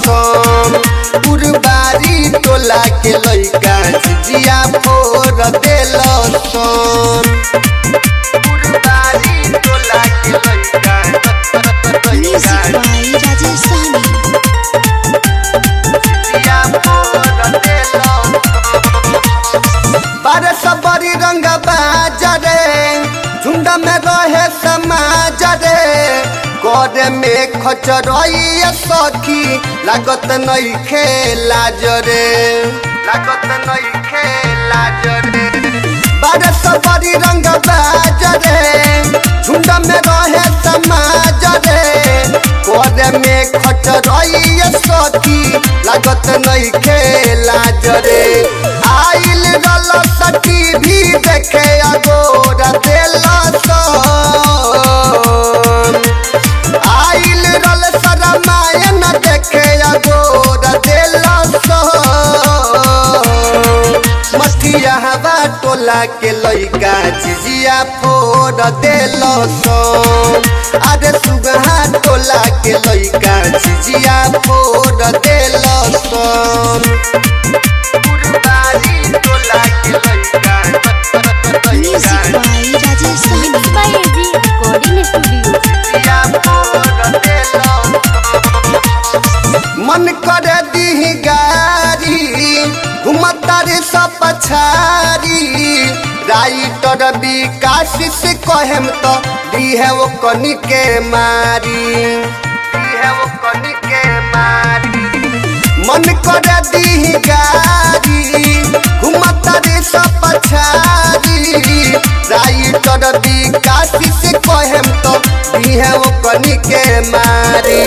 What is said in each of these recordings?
सन पुरबारी टोला के लइका झिझिया फोड़ देल सन पुरबारी टोला के लइका Music by Rajesh Sahni. झिझिया फोड़ देल बारह बड़ी रंग बाजरे झुंड में रहे समाज रे गोरे में खचरई सखी लागत नहीं खेला जरे लागत नहीं खेला जरे बारह बड़ी रंग बाजरे झुंड में रहे समाज रे गोरे में खचरई सखी लागत नहीं खेला जरे आइल रल सटी भी देखे अगोर देल आइल रल शरमायन देखे अगोर देल मस्तिया हवा टोला के लइका झिझिया फोड़ देल अरे सुगहा टोला के लइका झिझिया फोड़ देल पुरबारी टोला के लइका Music by Rajesh Sahni. by AG Recording Studio. झिझिया फोड़ देल मन करे दी गारी घुमतारी सब पछारी राइटर विकास से कहेम तो दी है वो कनी के मारी दी है वो कनी के मारी मन करे दी गारी घुमतारी सब पछारी राइटर विकास से कहेम तो दी है वो कनी के मारी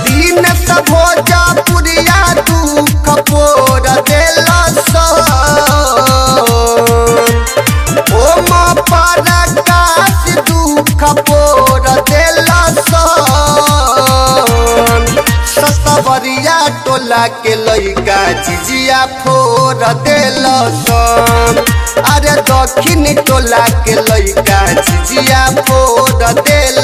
दिन सब हो जा पुरिया दुख पोर देल ओम प्रकाश दुख पोर देल सतवरिया टोला के लइका झिझिया फोड़ देल अरे दक्षिण टोला के लइका झिझिया फोड़ देल